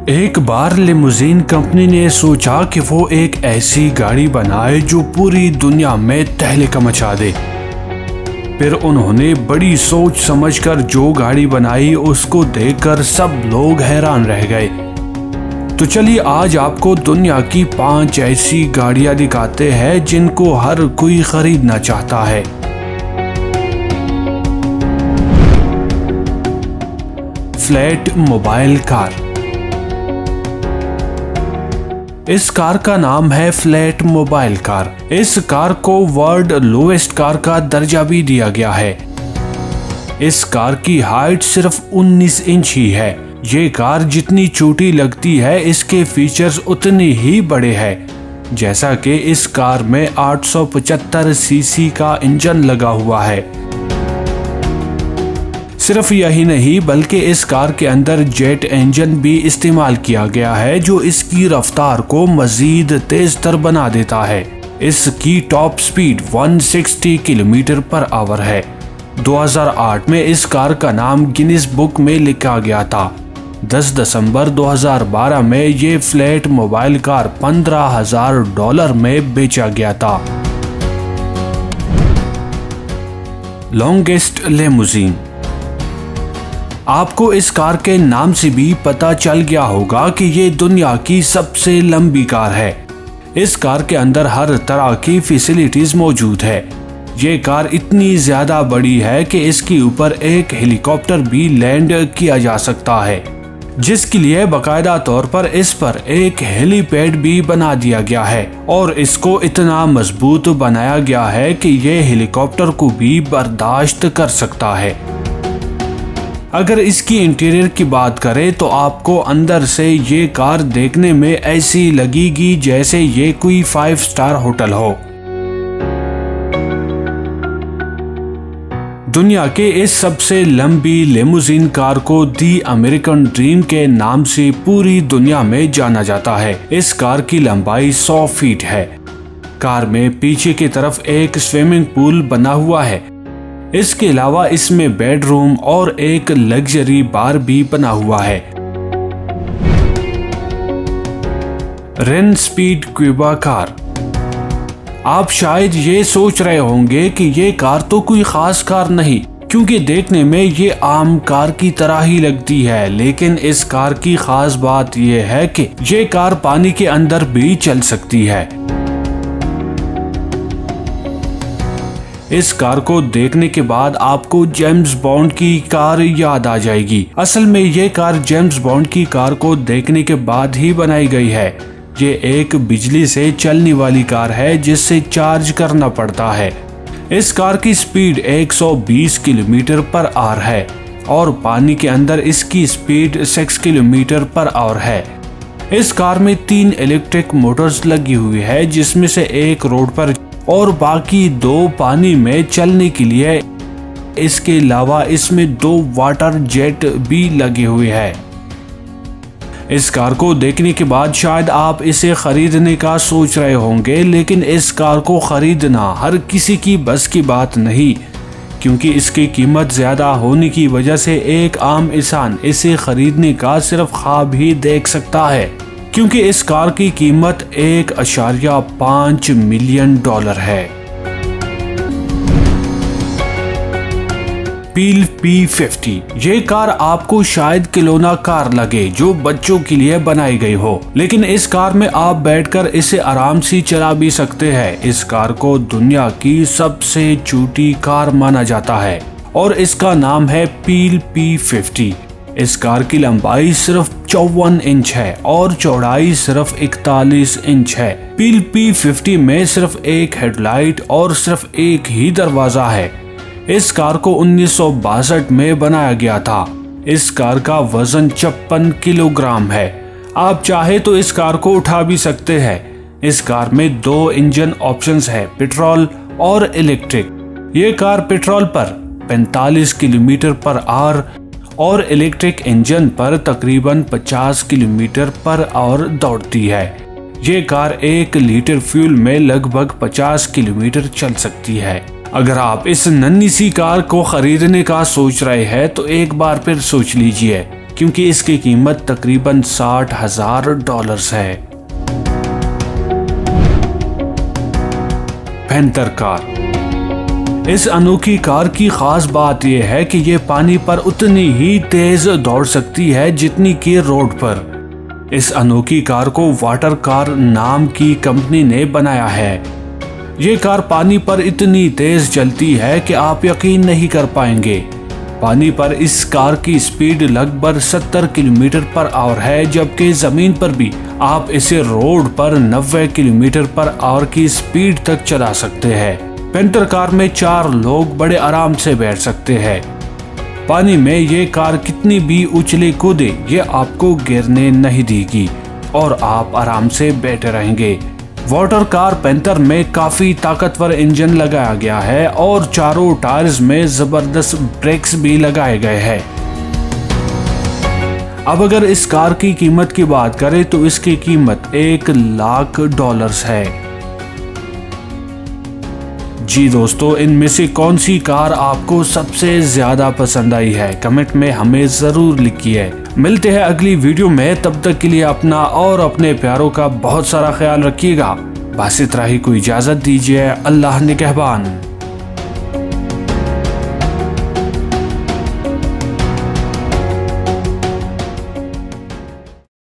एक बार limousine company ने सोचा कि वो एक ऐसी गाड़ी बनाए जो पूरी दुनिया में तहलका मचा दे। फिर उन्होंने बड़ी सोच समझकर जो गाड़ी बनाई उसको देखकर सब लोग हैरान रह गए। तो चलिए आज आपको दुनिया की 5 ऐसी गाड़ियां दिखाते हैं जिनको हर कोई खरीदना चाहता है। Flat mobile car. इस कार का नाम है फ्लैट मोबाइल कार। इस कार को वर्ल्ड लोएस्ट कार का दर्जा भी दिया गया है। इस कार की हाइट सिर्फ 19 इंच ही है। ये कार जितनी छोटी लगती है इसके फीचर्स उतने ही बड़े हैं। जैसा कि इस कार में 875 सीसी का इंजन लगा हुआ है। सिर्फ यही नहीं बल्कि इस कार के अंदर जेट इंजन भी इस्तेमाल किया गया है जो इसकी रफ्तार को मजीद तेज तर बना देता है। इसकी top speed 160 kilometre per hour है। 2008 में इस कार का नाम गिनीज बुक में लिखा गया था। 10 दिसंबर 2012 में ये फ्लैट मोबाइल कार $15,000 में बेचा गया था। Longest limousine. आपको इस कार के नाम से भी पता चल गया होगा कि ये दुनिया की सबसे लंबी कार है। इस कार के अंदर हर तरह की फैसिलिटीज मौजूद है। ये कार इतनी ज्यादा बड़ी है कि इसके ऊपर एक हेलीकॉप्टर भी लैंड किया जा सकता है, जिसके लिए बाकायदा तौर पर इस पर एक हेलीपैड भी बना दिया गया है और इसको इतना मजबूत बनाया गया है कि ये हेलीकॉप्टर को भी बर्दाश्त कर सकता है। अगर इसकी इंटीरियर की बात करें तो आपको अंदर से ये कार देखने में ऐसी लगेगी जैसे ये कोई 5 स्टार होटल हो। दुनिया के इस सबसे लंबी लिमोजीन कार को दी अमेरिकन ड्रीम के नाम से पूरी दुनिया में जाना जाता है। इस कार की लंबाई 100 फीट है। कार में पीछे की तरफ एक स्विमिंग पूल बना हुआ है। इसके अलावा इसमें बेडरूम और एक लग्जरी बार भी बना हुआ है। Rain speed Cuba car. आप शायद ये सोच रहे होंगे कि ये कार तो कोई खास कार नहीं, क्योंकि देखने में ये आम कार की तरह ही लगती है। लेकिन इस कार की खास बात यह है कि ये कार पानी के अंदर भी चल सकती है। इस कार को देखने के बाद आपको जेम्स बॉन्ड की कार याद आ जाएगी। असल में ये कार जेम्स बॉन्ड की कार को देखने के बाद ही बनाई गई है। ये एक बिजली से चलने वाली कार है जिससे चार्ज करना पड़ता है। इस कार की स्पीड 120 किलोमीटर पर आवर है और पानी के अंदर इसकी स्पीड 6 किलोमीटर पर आवर है। इस कार में 3 इलेक्ट्रिक मोटर्स लगी हुई है, जिसमें से एक रोड पर और बाकी 2 पानी में चलने के लिए। इसके अलावा इसमें 2 वाटर जेट भी लगे हुए हैं। इस कार को देखने के बाद शायद आप इसे खरीदने का सोच रहे होंगे, लेकिन इस कार को खरीदना हर किसी की बस की बात नहीं, क्योंकि इसकी कीमत ज्यादा होने की वजह से एक आम इंसान इसे खरीदने का सिर्फ ख्वाब ही देख सकता है, क्योंकि इस कार की कीमत $1.5 मिलियन है। पील P50। ये कार आपको शायद खिलौना कार लगे जो बच्चों के लिए बनाई गई हो, लेकिन इस कार में आप बैठकर इसे आराम से चला भी सकते हैं। इस कार को दुनिया की सबसे छोटी कार माना जाता है और इसका नाम है पील P50। इस कार की लंबाई सिर्फ 54 इंच है और चौड़ाई सिर्फ 41 इंच है। पील P50 में सिर्फ एक हेडलाइट और सिर्फ एक ही दरवाजा है। इस कार को 1962 में बनाया गया था। इस कार का वजन 56 किलोग्राम है। आप चाहे तो इस कार को उठा भी सकते हैं। इस कार में 2 इंजन ऑप्शंस है, पेट्रोल और इलेक्ट्रिक। ये कार पेट्रोल पर 45 किलोमीटर पर आवर और इलेक्ट्रिक इंजन पर तकरीबन 50 किलोमीटर पर आवर दौड़ती है। ये कार 1 लीटर फ्यूल में लगभग 50 किलोमीटर चल सकती है। अगर आप इस नन्ही सी कार को खरीदने का सोच रहे हैं तो एक बार फिर सोच लीजिए क्योंकि इसकी कीमत तकरीबन $60,000 है। Panther car. इस अनोखी कार की खास बात यह है कि यह पानी पर उतनी ही तेज दौड़ सकती है जितनी कि रोड पर। इस अनोखी कार को वाटर कार नाम की कंपनी ने बनाया है। ये कार पानी पर इतनी तेज चलती है कि आप यकीन नहीं कर पाएंगे। पानी पर इस कार की स्पीड लगभग 70 किलोमीटर/आवर है, जबकि जमीन पर भी आप इसे रोड पर 90 किलोमीटर/आवर की स्पीड तक चला सकते हैं। पैंथर कार में 4 लोग बड़े आराम से बैठ सकते हैं। पानी में ये कार कितनी भी उछले कूदे ये आपको गिरने नहीं देगी और आप आराम से बैठे रहेंगे। वाटर कार पैंथर में काफी ताकतवर इंजन लगाया गया है और चारों टायर्स में जबरदस्त ब्रेक्स भी लगाए गए हैं। अब अगर इस कार की कीमत की बात करें तो इसकी कीमत $1,00,000 है। जी दोस्तों, इनमें से कौन सी कार आपको सबसे ज्यादा पसंद आई है? कमेंट में हमें जरूर लिखिए। मिलते हैं अगली वीडियो में, तब तक के लिए अपना और अपने प्यारों का बहुत सारा ख्याल रखिएगा। बस इतना ही को इजाजत दीजिए। अल्लाह निगहबान।